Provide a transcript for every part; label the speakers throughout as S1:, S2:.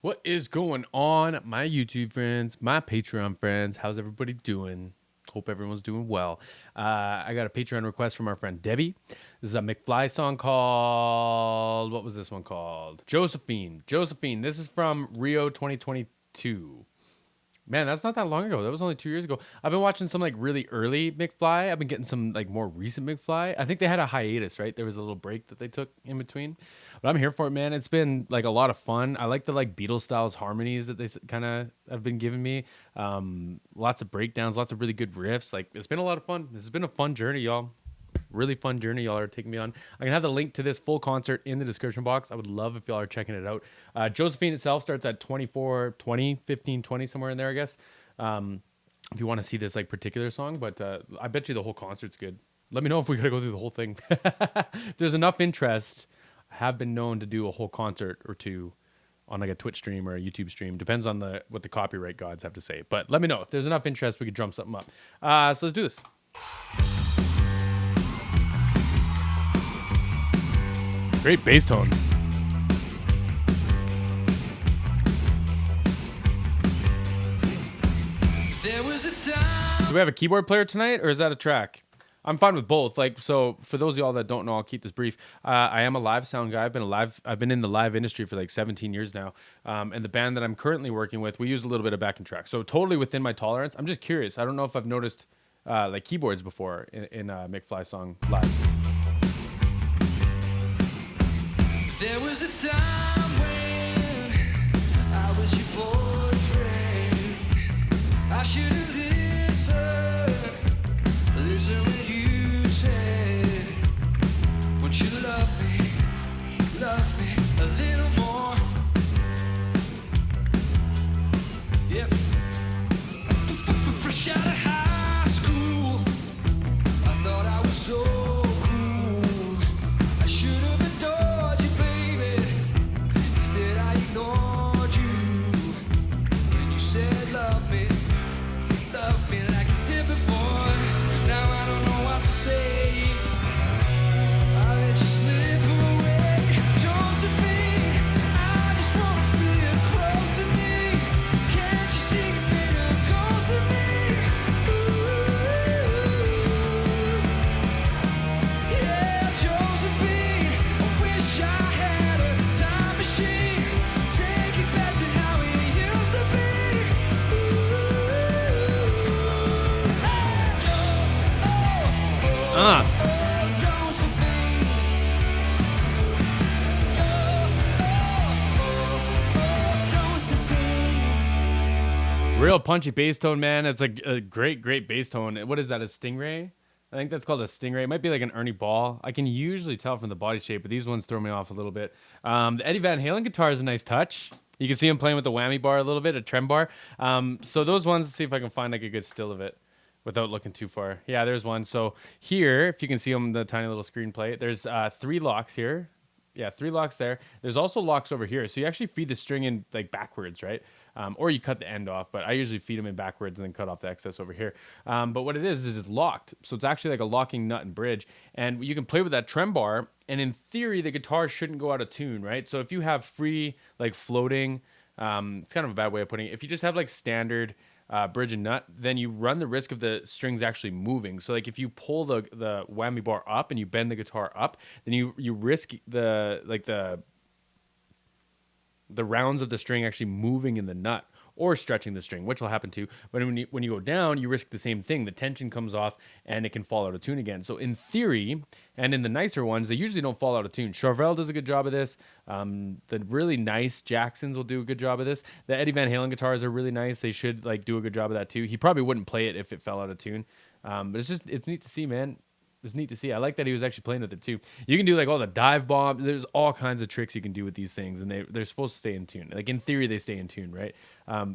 S1: What is going on, my YouTube friends, my Patreon friends? How's everybody doing? Hope everyone's doing well. I got a Patreon request from our friend Debbie. This is a McFLY song called, what was this one called? Josephine. Josephine. This is from Rio 2022. Man, that's not that long ago. That was only 2 years ago. I've been watching some like really early McFly. I've been getting some like more recent McFly. I think they had a hiatus, right? There was a little break that they took in between. But I'm here for it, man. It's been like a lot of fun. I like the like Beatles styles harmonies that they kind of have been giving me. Lots of breakdowns, lots of really good riffs. Like it's been a lot of fun. This has been a fun journey, y'all. Really fun journey y'all are taking me on. I'm gonna have the link to this full concert in the description box. I would love if y'all are checking it out. Josephine itself starts at 24 20 15 20 somewhere in there, I guess, if you want to see this like particular song. But I bet you the whole concert's good. Let me know if we gotta go through the whole thing. If there's enough interest, I have been known to do a whole concert or two on like a Twitch stream or a YouTube stream. Depends on what the copyright gods have to say. But let me know if there's enough interest, we could drum something up. So let's do this. Great bass tone. There was a time. Do we have a keyboard player tonight, or is that a track? I'm fine with both. Like, so for those of y'all that don't know, I'll keep this brief. I am a live sound guy. I've been in the live industry for like 17 years now. And the band that I'm currently working with, we use a little bit of backing track. So totally within my tolerance. I'm just curious. I don't know if I've noticed like keyboards before in a McFly song live. There was a time when I was your boyfriend. I should have listened when you said, won't you love me a little more. Yep. Fresh out of high school, I thought I was so cool. I should have adored you, baby. Instead I ignored you. When you said love me like you did before. Now I don't know what to say. I let you slip away. Josephine, I just wanna feel close to me. Can't you see a bit of ghost in me? Yeah, Josephine, I wish I had a time machine. Take it back to how it used to be. Real punchy bass tone, man. It's a great bass tone. What is that, a Stingray? I think that's called a Stingray. It might be like an Ernie Ball. I can usually tell from the body shape, but these ones throw me off a little bit. The Eddie Van Halen guitar is a nice touch. You can see him playing with the whammy bar a little bit, a trem bar. So those ones, let's see if I can find like a good still of it without looking too far. Yeah, there's one. So here, if you can see on the tiny little screen play, there's 3 locks here. Yeah, 3 locks there. There's also locks over here. So you actually feed the string in like backwards, right? Or you cut the end off, but I usually feed them in backwards and then cut off the excess over here. But what it is it's locked. So it's actually like a locking nut and bridge. And you can play with that trem bar. And in theory, the guitar shouldn't go out of tune, right? So if you have free, like floating, it's kind of a bad way of putting it. If you just have like standard bridge and nut, then you run the risk of the strings actually moving. So like if you pull the whammy bar up and you bend the guitar up, then you risk the rounds of the string actually moving in the nut or stretching the string, which will happen too. But when you go down, you risk the same thing. The tension comes off and it can fall out of tune again. So in theory, and in the nicer ones, they usually don't fall out of tune. Charvel does a good job of this. The really nice Jacksons will do a good job of this. The Eddie Van Halen guitars are really nice. They should like do a good job of that too. He probably wouldn't play it if it fell out of tune. But it's neat to see, man. It's neat to see. I like that he was actually playing with it too. You can do like all the dive bombs. There's all kinds of tricks you can do with these things, and they're supposed to stay in tune. Like in theory, they stay in tune, right?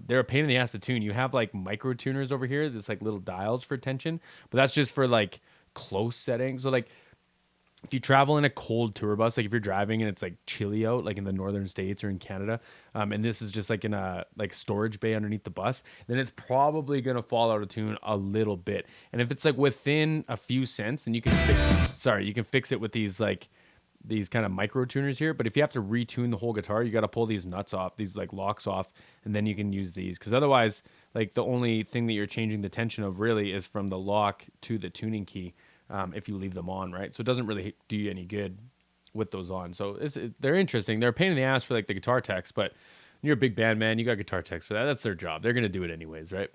S1: They're a pain in the ass to tune. You have like micro tuners over here. There's like little dials for tension, but that's just for like close settings. So like if you travel in a cold tour bus, like if you're driving and it's like chilly out, like in the northern states or in Canada, and this is just like in a like storage bay underneath the bus, then it's probably gonna fall out of tune a little bit. And if it's like within a few cents, then you can fix it with these like these kind of micro tuners here. But if you have to retune the whole guitar, you got to pull these nuts off, these like locks off, and then you can use these. Because otherwise, like the only thing that you're changing the tension of really is from the lock to the tuning key. If you leave them on, right? So it doesn't really do you any good with those on. So they're interesting. They're a pain in the ass for like the guitar techs, but when you're a big band, man, you got guitar techs for that. That's their job. They're gonna do it anyways, right?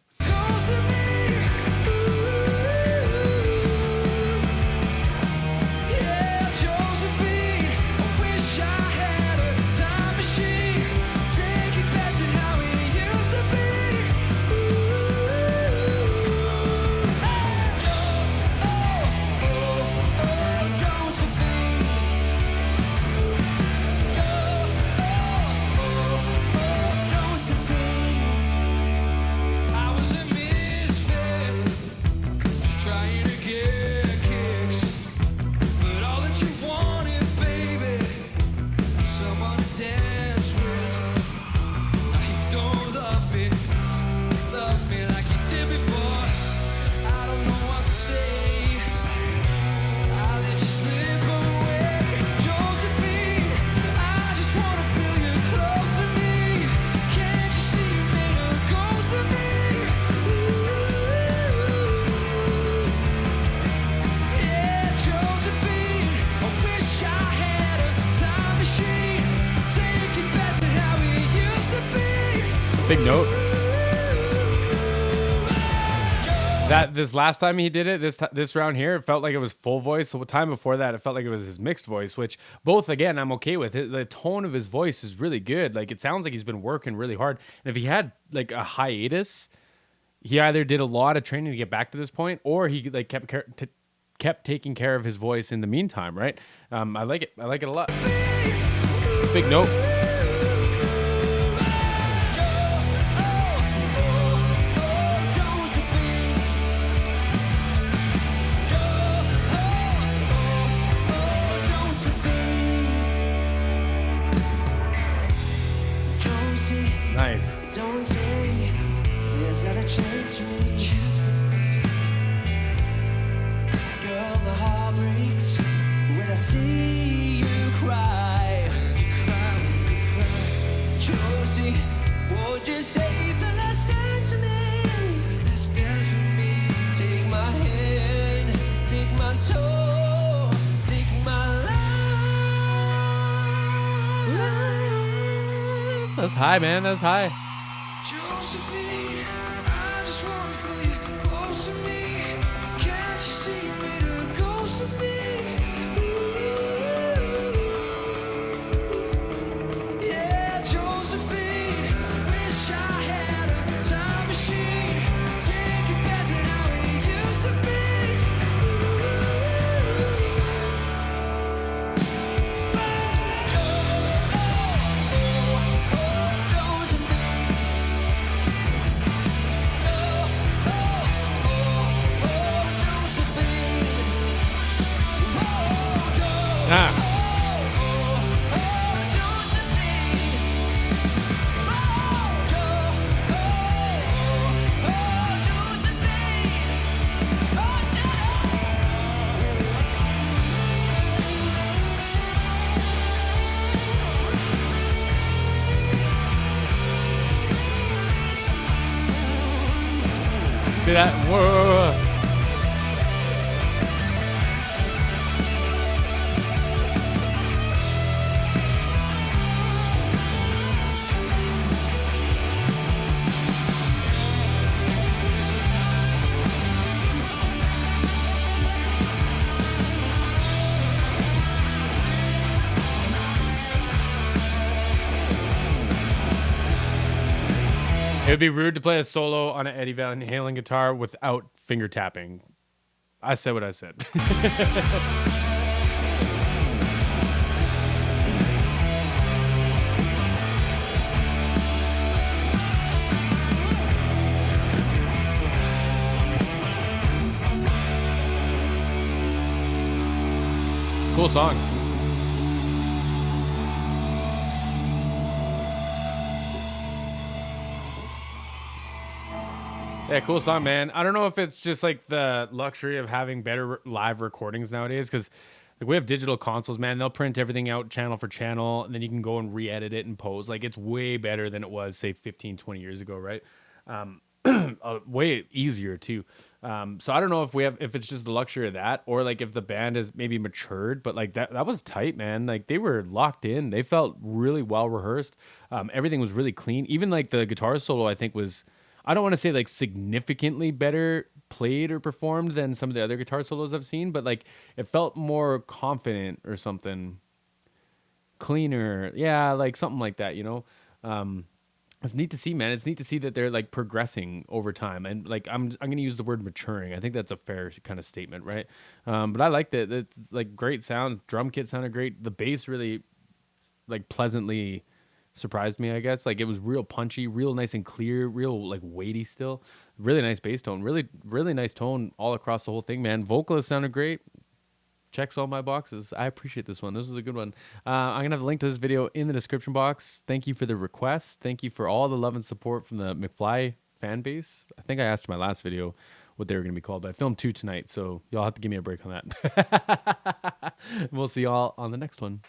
S1: Big note. That this last time he did it, this round here, it felt like it was full voice. So the time before that, it felt like it was his mixed voice, which both, again, I'm okay with. The tone of his voice is really good. Like it sounds like he's been working really hard. And if he had like a hiatus, he either did a lot of training to get back to this point, or he like kept taking care of his voice in the meantime, right? I like it. I like it a lot. Big note. Nice. Don't say there's not a chance for me. Girl, my heart breaks when I see you cry. Josie, won't you save the last dance for me? Last dance for me. Take my hand, take my soul, take my life. That's high, man. That's high. Josephine, I just want to feel you close to me. Can't you see me the ghost of me? Ooh. Yeah, Josephine, wish I had a time machine. Take it back to how it used to be. See that? Whoa. It would be rude to play a solo on an Eddie Van Halen guitar without finger tapping. I said what I said. Cool song. Yeah, cool song, man. I don't know if it's just like the luxury of having better live recordings nowadays, because Like we have digital consoles, man. They'll print everything out channel for channel, and then you can go and re-edit it and pose. Like it's way better than it was, say, 15, 20 years ago, right? Way easier too. So I don't know if it's just the luxury of that, or like if the band has maybe matured, but like that was tight, man. Like they were locked in. They felt really well rehearsed. Everything was really clean. Even like the guitar solo, I think was, I don't want to say like significantly better played or performed than some of the other guitar solos I've seen, but like it felt more confident or something, cleaner. Yeah, like something like that, you know? It's neat to see, man. It's neat to see that they're like progressing over time, and like I'm gonna use the word maturing. I think that's a fair kind of statement, right? But I like that. It's like great sound. Drum kit sounded great. The bass really like pleasantly surprised me, I guess. Like it was real punchy, real nice and clear, real like weighty still. Really nice bass tone. Really nice tone all across the whole thing, man. Vocalist sounded great. Checks all my boxes. I appreciate this one. This was a good one. I'm gonna have a link to this video in the description box. Thank you for the request. Thank you for all the love and support from the McFly fan base. I think I asked in my last video what they were gonna be called, but I filmed 2 tonight, so y'all have to give me a break on that. We'll see y'all on the next one.